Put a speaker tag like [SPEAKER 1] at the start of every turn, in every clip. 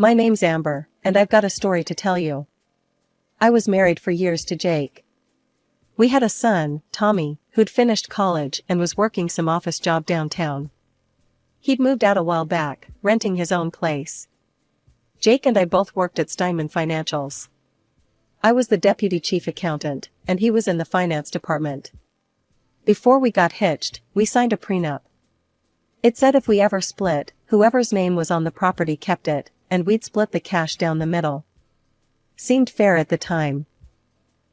[SPEAKER 1] My name's Amber, and I've got a story to tell you. I was married for years to Jake. We had a son, Tommy, who'd finished college and was working some office job downtown. He'd moved out a while back, renting his own place. Jake and I both worked at Steinman Financials. I was the deputy chief accountant, and he was in the finance department. Before we got hitched, we signed a prenup. It said if we ever split, whoever's name was on the property kept it, and we'd split the cash down the middle. Seemed fair at the time.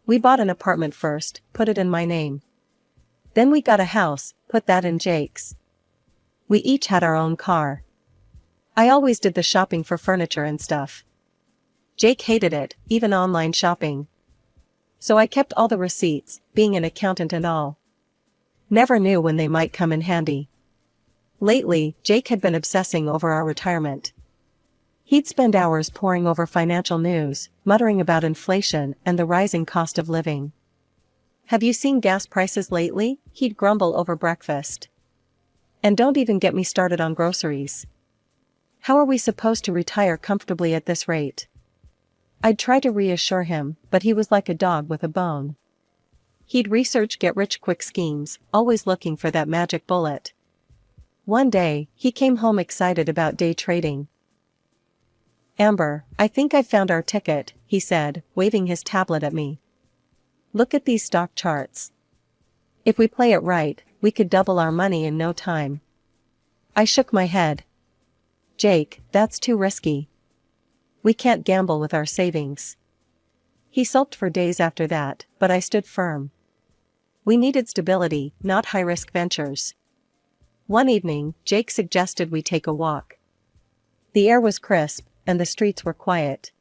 [SPEAKER 1] We bought an apartment first, put it in my name. Then we got a house, put that in Jake's. We each had our own car. I always did the shopping for furniture and stuff. Jake hated it, even online shopping. So I kept all the receipts, being an accountant and all. Never knew when they might come in handy. Lately, Jake had been obsessing over our retirement. He'd spend hours poring over financial news, muttering about inflation and the rising cost of living. "Have you seen gas prices lately?" he'd grumble over breakfast. "And don't even get me started on groceries. How are we supposed to retire comfortably at this rate?" I'd try to reassure him, but he was like a dog with a bone. He'd research get-rich-quick schemes, always looking for that magic bullet. One day, he came home excited about day trading. "Amber, I think I've found our ticket," he said, waving his tablet at me. "Look at these stock charts. If we play it right, we could double our money in no time." I shook my head. "Jake, that's too risky. We can't gamble with our savings." He sulked for days after that, but I stood firm. We needed stability, not high-risk ventures. One evening, Jake suggested we take a walk. The air was crisp, and the streets were quiet.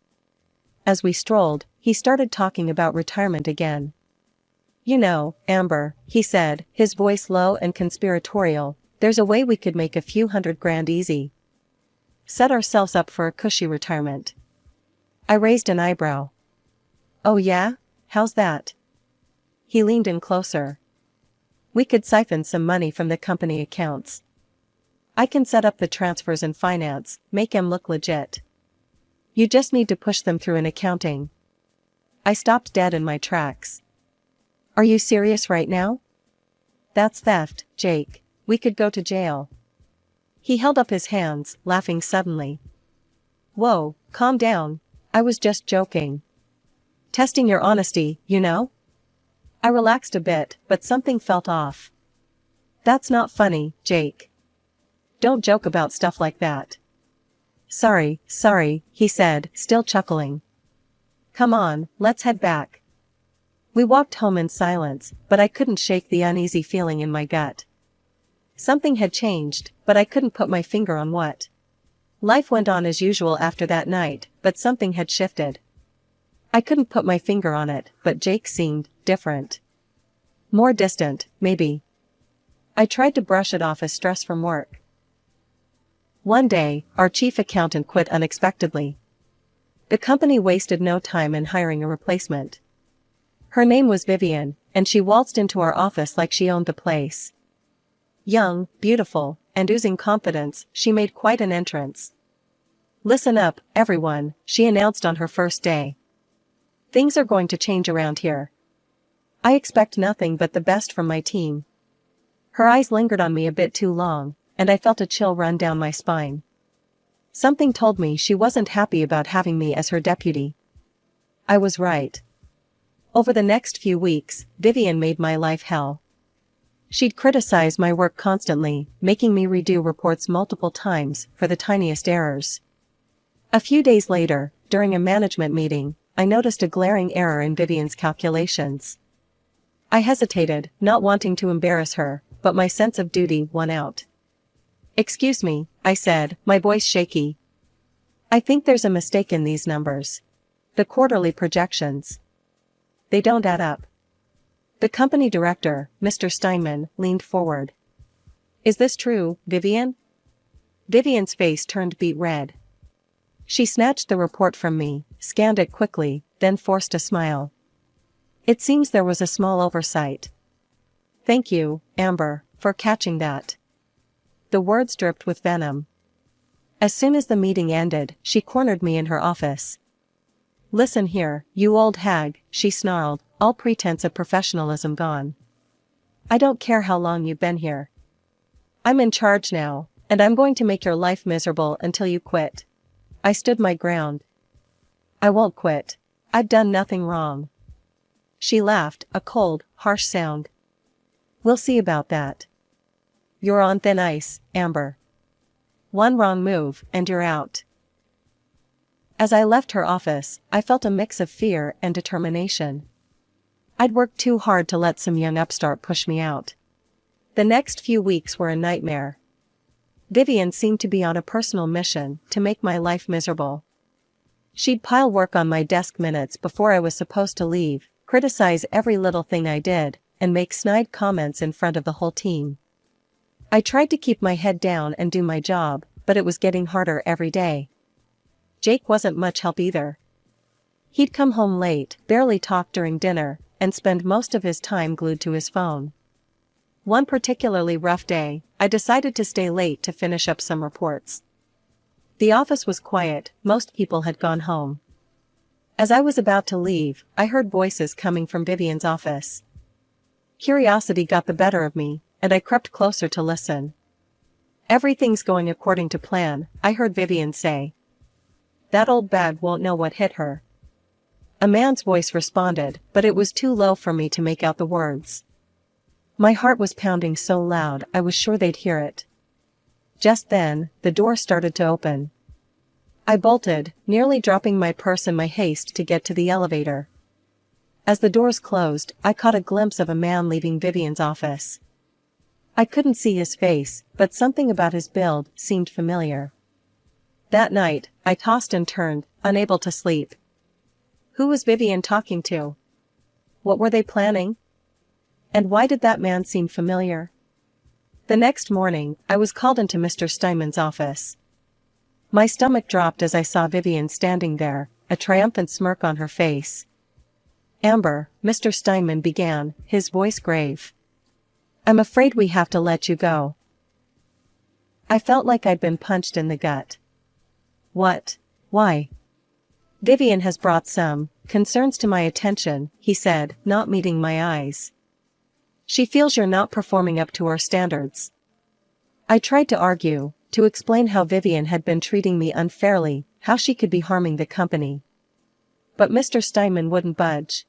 [SPEAKER 1] As we strolled, he started talking about retirement again. "You know, Amber," he said, his voice low and conspiratorial, "there's a way we could make a few $100,000 easy. Set ourselves up for a cushy retirement." I raised an eyebrow. "Oh yeah? How's that?" He leaned in closer. "We could siphon some money from the company accounts. I can set up the transfers in finance, make 'em look legit. You just need to push them through in accounting." I stopped dead in my tracks. "Are you serious right now?" "That's theft, Jake. We could go to jail." He held up his hands, laughing suddenly. "Whoa, calm down. I was just joking. Testing your honesty, you know?" I relaxed a bit, but something felt off. "That's not funny, Jake. Don't joke about stuff like that." Sorry, he said, still chuckling. "Come on, let's head back." We walked home in silence, but I couldn't shake the uneasy feeling in my gut. Something had changed, but I couldn't put my finger on what. Life went on as usual after that night, but something had shifted. I couldn't put my finger on it, but Jake seemed different. More distant, maybe. I tried to brush it off as stress from work. One day, our chief accountant quit unexpectedly. The company wasted no time in hiring a replacement. Her name was Vivian, and she waltzed into our office like she owned the place. Young, beautiful, and oozing confidence, she made quite an entrance. "Listen up, everyone," she announced on her first day. "Things are going to change around here. I expect nothing but the best from my team." Her eyes lingered on me a bit too long, and I felt a chill run down my spine. Something told me she wasn't happy about having me as her deputy. I was right. Over the next few weeks, Vivian made my life hell. She'd criticize my work constantly, making me redo reports multiple times for the tiniest errors. A few days later, during a management meeting, I noticed a glaring error in Vivian's calculations. I hesitated, not wanting to embarrass her, but my sense of duty won out. "Excuse me," I said, my voice shaky. "I think there's a mistake in these numbers. The quarterly projections. They don't add up." The company director, Mr. Steinman, leaned forward. "Is this true, Vivian?" Vivian's face turned beet red. She snatched the report from me, scanned it quickly, then forced a smile. "It seems there was a small oversight. Thank you, Amber, for catching that." The words dripped with venom. As soon as the meeting ended, she cornered me in her office. "Listen here, you old hag," she snarled, all pretense of professionalism gone. "I don't care how long you've been here. I'm in charge now, and I'm going to make your life miserable until you quit." I stood my ground. "I won't quit. I've done nothing wrong." She laughed, a cold, harsh sound. "We'll see about that. You're on thin ice, Amber. One wrong move, and you're out." As I left her office, I felt a mix of fear and determination. I'd worked too hard to let some young upstart push me out. The next few weeks were a nightmare. Vivian seemed to be on a personal mission to make my life miserable. She'd pile work on my desk minutes before I was supposed to leave, criticize every little thing I did, and make snide comments in front of the whole team. I tried to keep my head down and do my job, but it was getting harder every day. Jake wasn't much help either. He'd come home late, barely talk during dinner, and spend most of his time glued to his phone. One particularly rough day, I decided to stay late to finish up some reports. The office was quiet, most people had gone home. As I was about to leave, I heard voices coming from Vivian's office. Curiosity got the better of me, and I crept closer to listen. "Everything's going according to plan," I heard Vivian say. "That old bag won't know what hit her." A man's voice responded, but it was too low for me to make out the words. My heart was pounding so loud I was sure they'd hear it. Just then, the door started to open. I bolted, nearly dropping my purse in my haste to get to the elevator. As the doors closed, I caught a glimpse of a man leaving Vivian's office. I couldn't see his face, but something about his build seemed familiar. That night, I tossed and turned, unable to sleep. Who was Vivian talking to? What were they planning? And why did that man seem familiar? The next morning, I was called into Mr. Steinman's office. My stomach dropped as I saw Vivian standing there, a triumphant smirk on her face. "Amber," Mr. Steinman began, his voice grave. "I'm afraid we have to let you go." I felt like I'd been punched in the gut. "What? Why?" "Vivian has brought some concerns to my attention," he said, not meeting my eyes. "She feels you're not performing up to her standards." I tried to argue, to explain how Vivian had been treating me unfairly, how she could be harming the company. But Mr. Steinman wouldn't budge.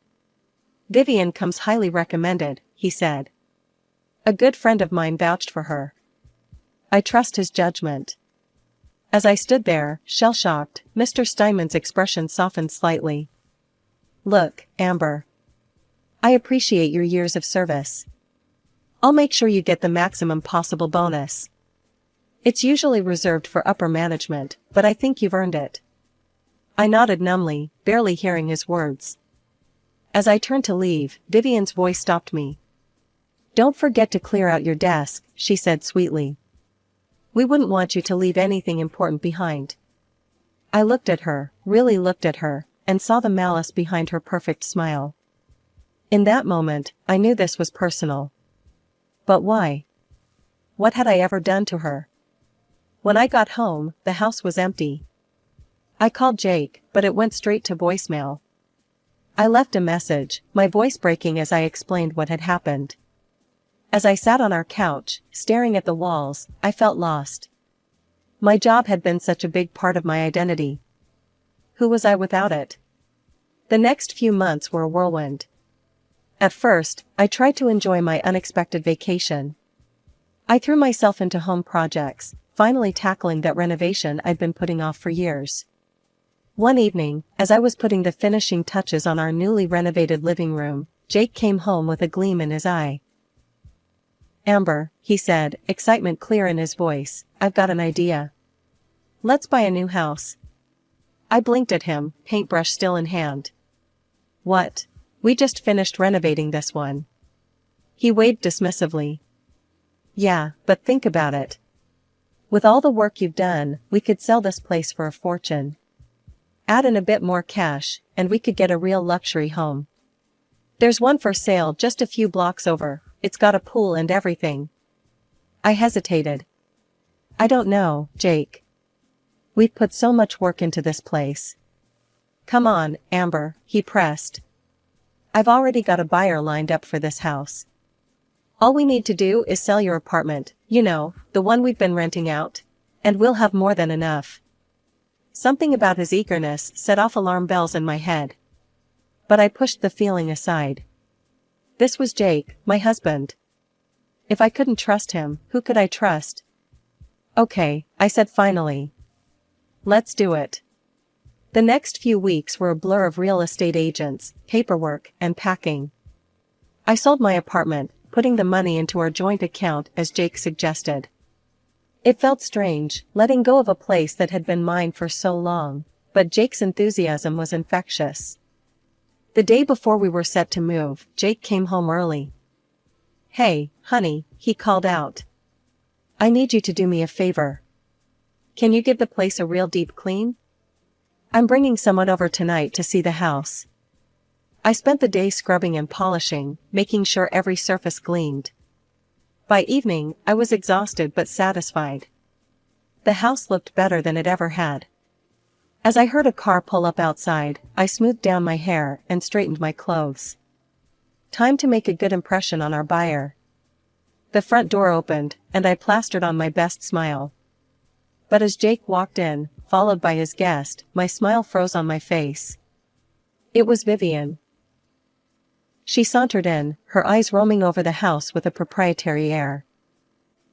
[SPEAKER 1] "Vivian comes highly recommended," he said. "A good friend of mine vouched for her. I trust his judgment." As I stood there, shell-shocked, Mr. Steinman's expression softened slightly. "Look, Amber. I appreciate your years of service. I'll make sure you get the maximum possible bonus. It's usually reserved for upper management, but I think you've earned it." I nodded numbly, barely hearing his words. As I turned to leave, Vivian's voice stopped me. "Don't forget to clear out your desk," she said sweetly. "We wouldn't want you to leave anything important behind." I looked at her, really looked at her, and saw the malice behind her perfect smile. In that moment, I knew this was personal. But why? What had I ever done to her? When I got home, the house was empty. I called Jake, but it went straight to voicemail. I left a message, my voice breaking as I explained what had happened. As I sat on our couch, staring at the walls, I felt lost. My job had been such a big part of my identity. Who was I without it? The next few months were a whirlwind. At first, I tried to enjoy my unexpected vacation. I threw myself into home projects, finally tackling that renovation I'd been putting off for years. One evening, as I was putting the finishing touches on our newly renovated living room, Jake came home with a gleam in his eye. "Amber," he said, excitement clear in his voice, "I've got an idea. Let's buy a new house." I blinked at him, paintbrush still in hand. "What? We just finished renovating this one." He waved dismissively. "Yeah, but think about it. With all the work you've done, we could sell this place for a fortune. Add in a bit more cash, and we could get a real luxury home. There's one for sale just a few blocks over, it's got a pool and everything." I hesitated. "I don't know, Jake. We've put so much work into this place. Come on, Amber, he pressed. I've already got a buyer lined up for this house. All we need to do is sell your apartment, you know, the one we've been renting out, and we'll have more than enough. Something about his eagerness set off alarm bells in my head. But I pushed the feeling aside. This was Jake, my husband. If I couldn't trust him, who could I trust? Okay, I said finally. Let's do it. The next few weeks were a blur of real estate agents, paperwork, and packing. I sold my apartment, putting the money into our joint account as Jake suggested. It felt strange, letting go of a place that had been mine for so long, but Jake's enthusiasm was infectious. The day before we were set to move, Jake came home early. Hey, honey, he called out. I need you to do me a favor. Can you give the place a real deep clean? I'm bringing someone over tonight to see the house. I spent the day scrubbing and polishing, making sure every surface gleamed. By evening, I was exhausted but satisfied. The house looked better than it ever had. As I heard a car pull up outside, I smoothed down my hair and straightened my clothes. Time to make a good impression on our buyer. The front door opened, and I plastered on my best smile. But as Jake walked in, followed by his guest, my smile froze on my face. It was Vivian. She sauntered in, her eyes roaming over the house with a proprietary air.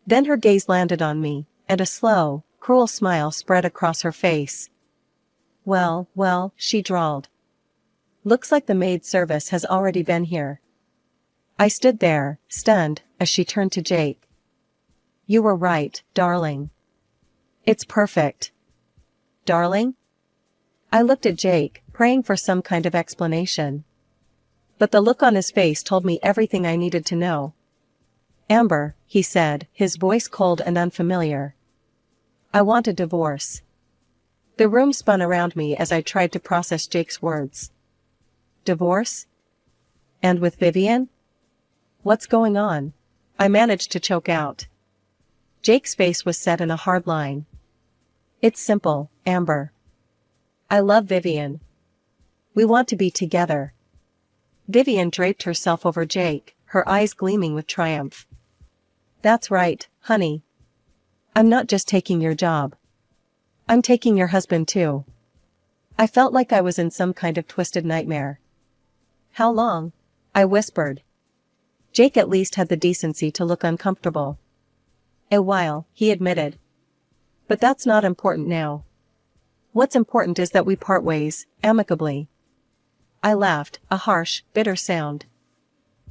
[SPEAKER 1] Then her gaze landed on me, and a slow, cruel smile spread across her face. Well, she drawled. Looks like the maid service has already been here. I stood there, stunned, as she turned to Jake. You were right, darling. It's perfect. Darling? I looked at Jake, praying for some kind of explanation. But the look on his face told me everything I needed to know. Amber, he said, his voice cold and unfamiliar. I want a divorce. The room spun around me as I tried to process Jake's words. Divorce? And with Vivian? What's going on? I managed to choke out. Jake's face was set in a hard line. It's simple, Amber. I love Vivian. We want to be together. Vivian draped herself over Jake, her eyes gleaming with triumph. That's right, honey. I'm not just taking your job. I'm taking your husband too. I felt like I was in some kind of twisted nightmare. How long? I whispered. Jake at least had the decency to look uncomfortable. A while, he admitted. But that's not important now. What's important is that we part ways, amicably. I laughed, a harsh, bitter sound.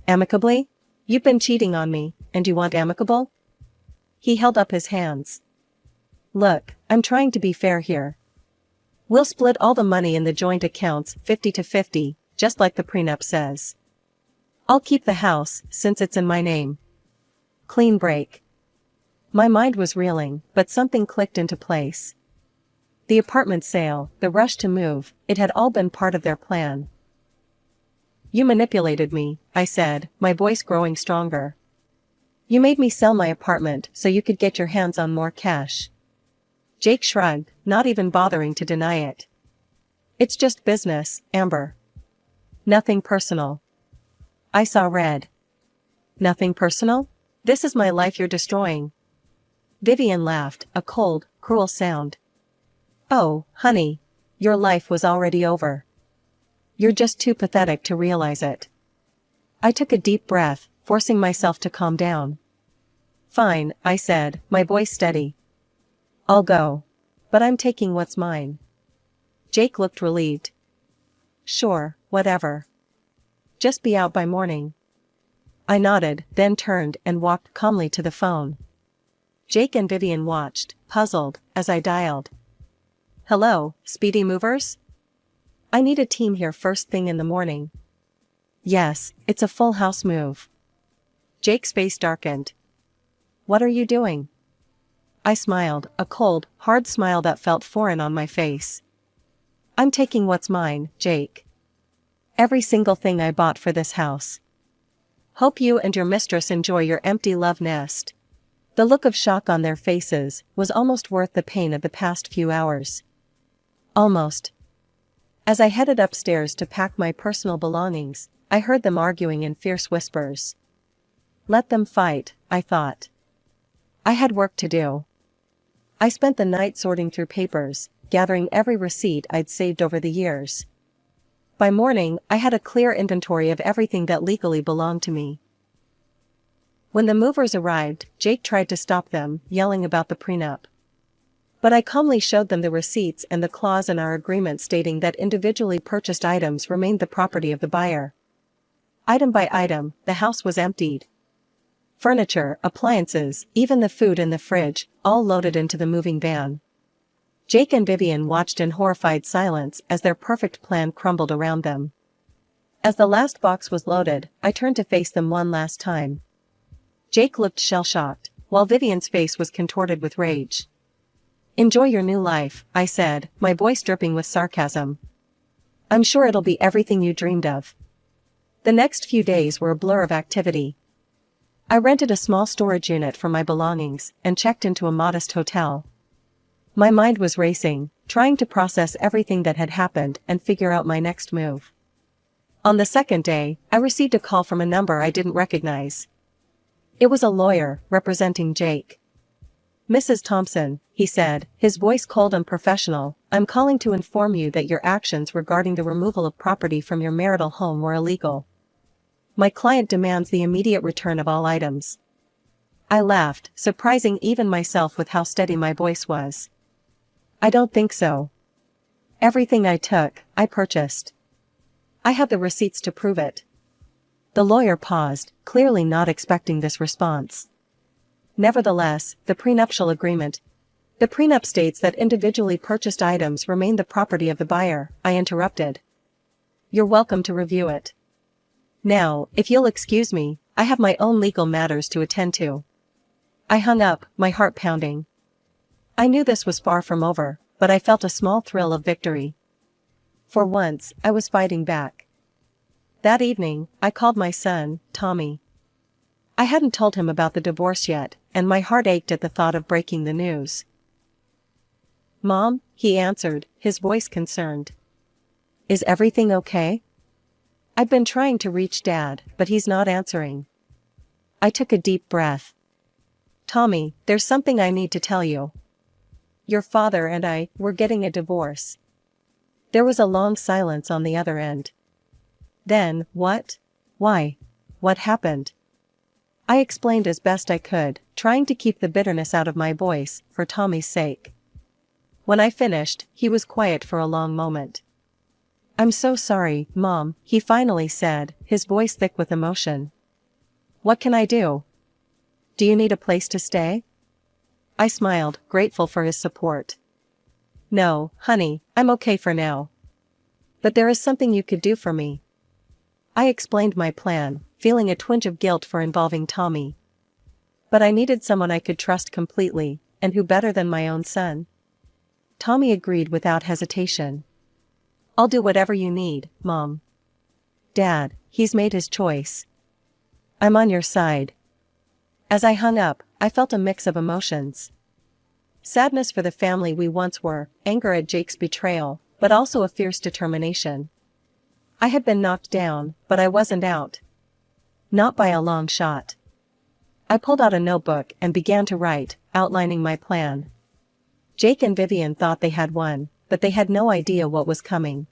[SPEAKER 1] Amicably? You've been cheating on me, and you want amicable? He held up his hands. Look, I'm trying to be fair here. We'll split all the money in the joint accounts 50-50, just like the prenup says. I'll keep the house, since it's in my name. Clean break. My mind was reeling, but something clicked into place. The apartment sale, the rush to move, it had all been part of their plan. You manipulated me, I said, my voice growing stronger. You made me sell my apartment so you could get your hands on more cash. Jake shrugged, not even bothering to deny it. It's just business, Amber. Nothing personal. I saw red. Nothing personal? This is my life you're destroying. Vivian laughed, a cold, cruel sound. Oh, honey. Your life was already over. You're just too pathetic to realize it. I took a deep breath, forcing myself to calm down. Fine, I said, my voice steady. I'll go. But I'm taking what's mine. Jake looked relieved. Sure, whatever. Just be out by morning. I nodded, then turned and walked calmly to the phone. Jake and Vivian watched, puzzled, as I dialed. Hello, Speedy Movers? I need a team here first thing in the morning. Yes, it's a full house move. Jake's face darkened. What are you doing? I smiled, a cold, hard smile that felt foreign on my face. I'm taking what's mine, Jake. Every single thing I bought for this house. Hope you and your mistress enjoy your empty love nest. The look of shock on their faces was almost worth the pain of the past few hours. Almost. As I headed upstairs to pack my personal belongings, I heard them arguing in fierce whispers. Let them fight, I thought. I had work to do. I spent the night sorting through papers, gathering every receipt I'd saved over the years. By morning, I had a clear inventory of everything that legally belonged to me. When the movers arrived, Jake tried to stop them, yelling about the prenup. But I calmly showed them the receipts and the clause in our agreement stating that individually purchased items remained the property of the buyer. Item by item, the house was emptied. Furniture, appliances, even the food in the fridge, all loaded into the moving van. Jake and Vivian watched in horrified silence as their perfect plan crumbled around them. As the last box was loaded, I turned to face them one last time. Jake looked shell-shocked, while Vivian's face was contorted with rage. Enjoy your new life, I said, my voice dripping with sarcasm. I'm sure it'll be everything you dreamed of. The next few days were a blur of activity. I rented a small storage unit for my belongings and checked into a modest hotel. My mind was racing, trying to process everything that had happened and figure out my next move. On the second day, I received a call from a number I didn't recognize. It was a lawyer, representing Jake. Mrs. Thompson, he said, his voice cold and professional, I'm calling to inform you that your actions regarding the removal of property from your marital home were illegal. My client demands the immediate return of all items. I laughed, surprising even myself with how steady my voice was. I don't think so. Everything I took, I purchased. I have the receipts to prove it. The lawyer paused, clearly not expecting this response. Nevertheless, the prenuptial agreement. The prenup states that individually purchased items remain the property of the buyer, I interrupted. You're welcome to review it. Now, if you'll excuse me, I have my own legal matters to attend to. I hung up, my heart pounding. I knew this was far from over, but I felt a small thrill of victory. For once, I was fighting back. That evening, I called my son, Tommy. I hadn't told him about the divorce yet, and my heart ached at the thought of breaking the news. Mom, he answered, his voice concerned. Is everything okay? I've been trying to reach Dad, but he's not answering. I took a deep breath. Tommy, there's something I need to tell you. Your father and I, we're getting a divorce. There was a long silence on the other end. Then, what? Why? What happened? I explained as best I could, trying to keep the bitterness out of my voice, for Tommy's sake. When I finished, he was quiet for a long moment. I'm so sorry, Mom, he finally said, his voice thick with emotion. What can I do? Do you need a place to stay? I smiled, grateful for his support. No, honey, I'm okay for now. But there is something you could do for me. I explained my plan, feeling a twinge of guilt for involving Tommy. But I needed someone I could trust completely, and who better than my own son? Tommy agreed without hesitation. I'll do whatever you need, Mom. Dad, he's made his choice. I'm on your side. As I hung up, I felt a mix of emotions. Sadness for the family we once were, anger at Jake's betrayal, but also a fierce determination. I had been knocked down, but I wasn't out. Not by a long shot. I pulled out a notebook and began to write, outlining my plan. Jake and Vivian thought they had won, but they had no idea what was coming.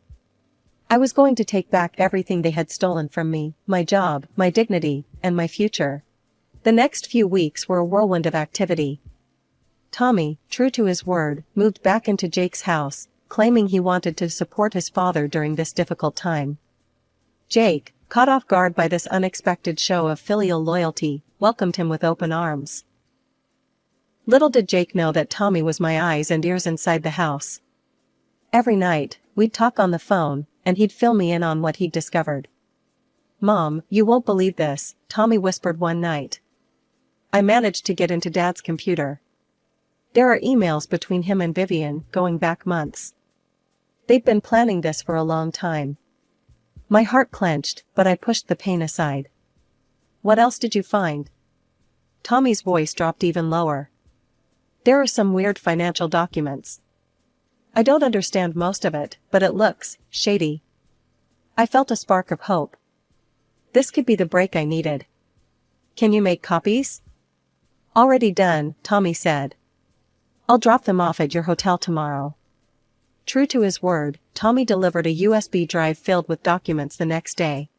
[SPEAKER 1] I was going to take back everything they had stolen from me, my job, my dignity, and my future. The next few weeks were a whirlwind of activity. Tommy, true to his word, moved back into Jake's house, claiming he wanted to support his father during this difficult time. Jake, caught off guard by this unexpected show of filial loyalty, welcomed him with open arms. Little did Jake know that Tommy was my eyes and ears inside the house. Every night, we'd talk on the phone, and he'd fill me in on what he'd discovered. Mom, you won't believe this, Tommy whispered one night. I managed to get into Dad's computer. There are emails between him and Vivian, going back months. They've been planning this for a long time. My heart clenched, but I pushed the pain aside. What else did you find? Tommy's voice dropped even lower. There are some weird financial documents. I don't understand most of it, but it looks shady. I felt a spark of hope. This could be the break I needed. Can you make copies? Already done, Tommy said. I'll drop them off at your hotel tomorrow. True to his word, Tommy delivered a USB drive filled with documents the next day.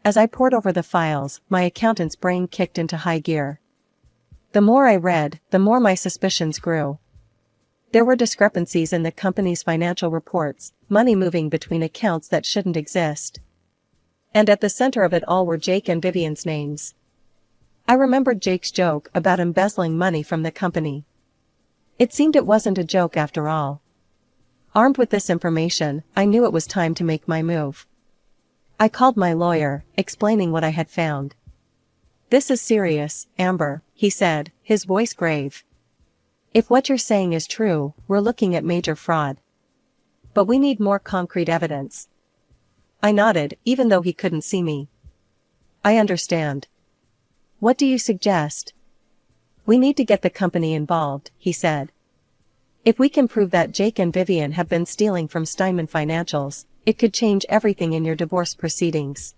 [SPEAKER 1] As I pored over the files, my accountant's brain kicked into high gear. The more I read, the more my suspicions grew. There were discrepancies in the company's financial reports, money moving between accounts that shouldn't exist. And at the center of it all were Jake and Vivian's names. I remembered Jake's joke about embezzling money from the company. It seemed it wasn't a joke after all. Armed with this information, I knew it was time to make my move. I called my lawyer, explaining what I had found. This is serious, Amber, he said, his voice grave. If what you're saying is true, we're looking at major fraud. But we need more concrete evidence. I nodded, even though he couldn't see me. I understand. What do you suggest? We need to get the company involved, he said. If we can prove that Jake and Vivian have been stealing from Steinman Financials, it could change everything in your divorce proceedings.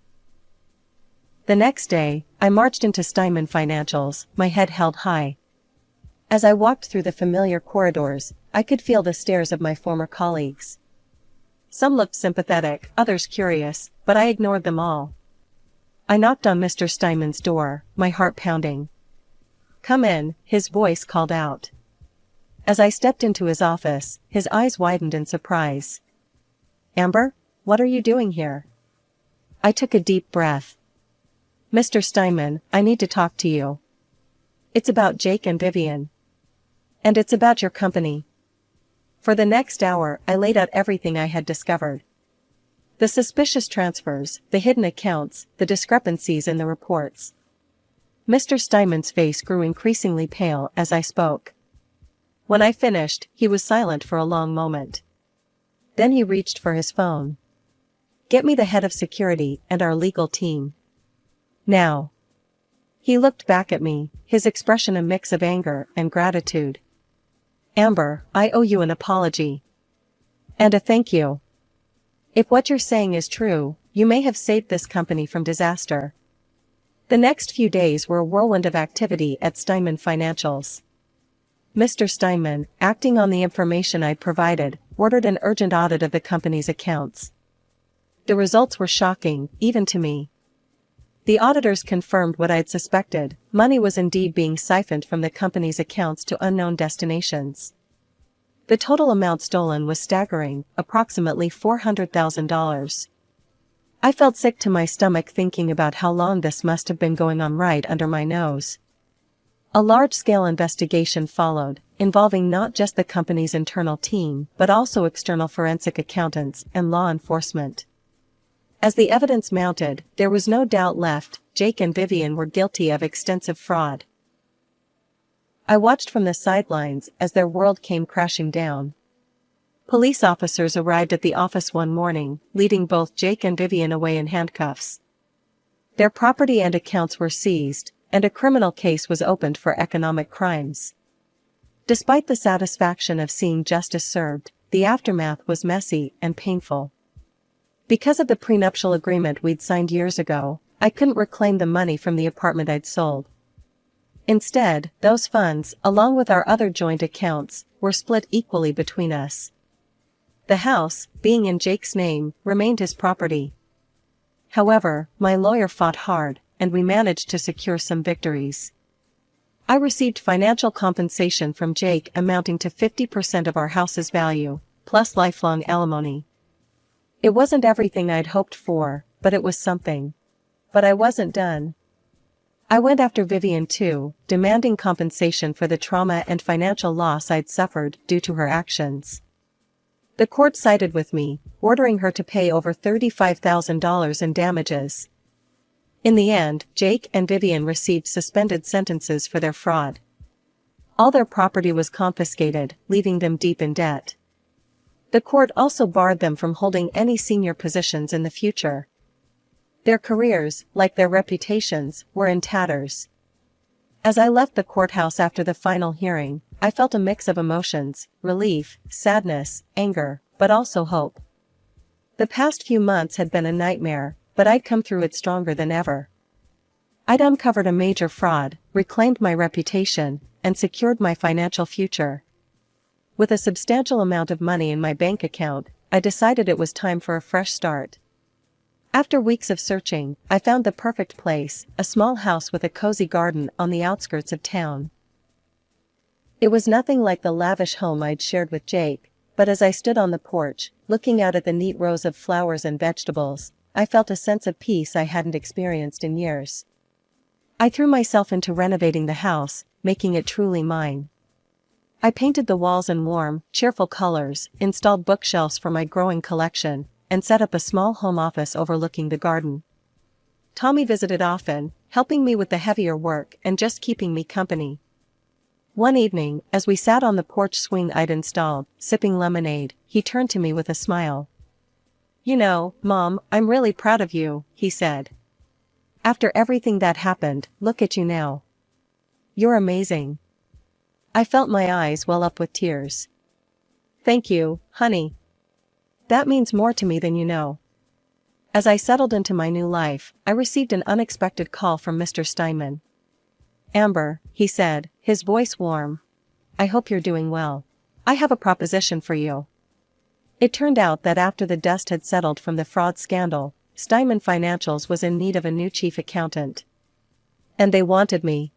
[SPEAKER 1] The next day, I marched into Steinman Financials, my head held high. As I walked through the familiar corridors, I could feel the stares of my former colleagues. Some looked sympathetic, others curious, but I ignored them all. I knocked on Mr. Steinman's door, my heart pounding. Come in, his voice called out. As I stepped into his office, his eyes widened in surprise. Amber, what are you doing here? I took a deep breath. Mr. Steinman, I need to talk to you. It's about Jake and Vivian. And it's about your company. For the next hour, I laid out everything I had discovered. The suspicious transfers, the hidden accounts, the discrepancies in the reports. Mr. Steinman's face grew increasingly pale as I spoke. When I finished, he was silent for a long moment. Then he reached for his phone. Get me the head of security and our legal team. Now. He looked back at me, his expression a mix of anger and gratitude. Amber, I owe you an apology. And a thank you. If what you're saying is true, you may have saved this company from disaster. The next few days were a whirlwind of activity at Steinman Financials. Mr. Steinman, acting on the information I'd provided, ordered an urgent audit of the company's accounts. The results were shocking, even to me. The auditors confirmed what I'd suspected: money was indeed being siphoned from the company's accounts to unknown destinations. The total amount stolen was staggering, approximately $400,000. I felt sick to my stomach thinking about how long this must have been going on right under my nose. A large-scale investigation followed, involving not just the company's internal team, but also external forensic accountants and law enforcement. As the evidence mounted, there was no doubt left: Jake and Vivian were guilty of extensive fraud. I watched from the sidelines as their world came crashing down. Police officers arrived at the office one morning, leading both Jake and Vivian away in handcuffs. Their property and accounts were seized, and a criminal case was opened for economic crimes. Despite the satisfaction of seeing justice served, the aftermath was messy and painful. Because of the prenuptial agreement we'd signed years ago, I couldn't reclaim the money from the apartment I'd sold. Instead, those funds, along with our other joint accounts, were split equally between us. The house, being in Jake's name, remained his property. However, my lawyer fought hard, and we managed to secure some victories. I received financial compensation from Jake amounting to 50% of our house's value, plus lifelong alimony. It wasn't everything I'd hoped for, but it was something. But I wasn't done. I went after Vivian too, demanding compensation for the trauma and financial loss I'd suffered due to her actions. The court sided with me, ordering her to pay over $35,000 in damages. In the end, Jake and Vivian received suspended sentences for their fraud. All their property was confiscated, leaving them deep in debt. The court also barred them from holding any senior positions in the future. Their careers, like their reputations, were in tatters. As I left the courthouse after the final hearing, I felt a mix of emotions: relief, sadness, anger, but also hope. The past few months had been a nightmare, but I'd come through it stronger than ever. I'd uncovered a major fraud, reclaimed my reputation, and secured my financial future. With a substantial amount of money in my bank account, I decided it was time for a fresh start. After weeks of searching, I found the perfect place, a small house with a cozy garden on the outskirts of town. It was nothing like the lavish home I'd shared with Jake, but as I stood on the porch, looking out at the neat rows of flowers and vegetables, I felt a sense of peace I hadn't experienced in years. I threw myself into renovating the house, making it truly mine. I painted the walls in warm, cheerful colors, installed bookshelves for my growing collection, and set up a small home office overlooking the garden. Tommy visited often, helping me with the heavier work and just keeping me company. One evening, as we sat on the porch swing I'd installed, sipping lemonade, he turned to me with a smile. "You know, Mom, I'm really proud of you," he said. "After everything that happened, look at you now. You're amazing." I felt my eyes well up with tears. "Thank you, honey. That means more to me than you know." As I settled into my new life, I received an unexpected call from Mr. Steinman. "Amber," he said, his voice warm. "I hope you're doing well. I have a proposition for you." It turned out that after the dust had settled from the fraud scandal, Steinman Financials was in need of a new chief accountant. And they wanted me.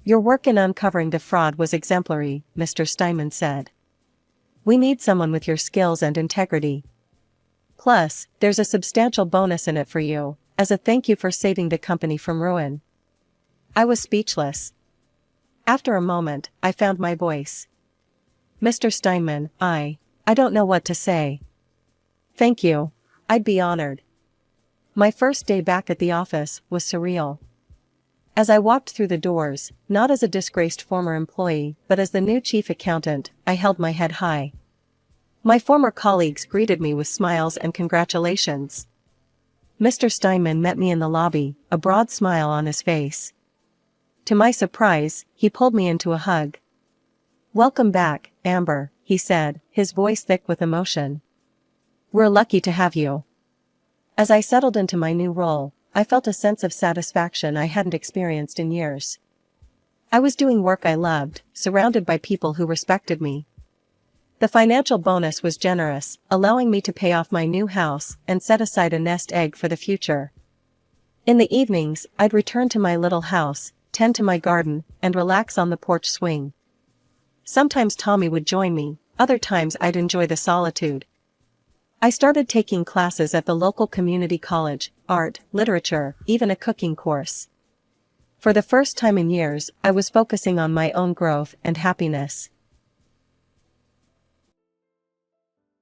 [SPEAKER 1] "Your work in uncovering the fraud was exemplary," Mr. Steinman said. "We need someone with your skills and integrity. Plus, there's a substantial bonus in it for you, as a thank you for saving the company from ruin." I was speechless. After a moment, I found my voice. "Mr. Steinman, I don't know what to say. Thank you. I'd be honored." My first day back at the office was surreal. As I walked through the doors, not as a disgraced former employee, but as the new chief accountant, I held my head high. My former colleagues greeted me with smiles and congratulations. Mr. Steinman met me in the lobby, a broad smile on his face. To my surprise, he pulled me into a hug. "Welcome back, Amber," he said, his voice thick with emotion. "We're lucky to have you." As I settled into my new role, I felt a sense of satisfaction I hadn't experienced in years. I was doing work I loved, surrounded by people who respected me. The financial bonus was generous, allowing me to pay off my new house and set aside a nest egg for the future. In the evenings, I'd return to my little house, tend to my garden, and relax on the porch swing. Sometimes Tommy would join me, other times I'd enjoy the solitude. I started taking classes at the local community college, art, literature, even a cooking course. For the first time in years, I was focusing on my own growth and happiness.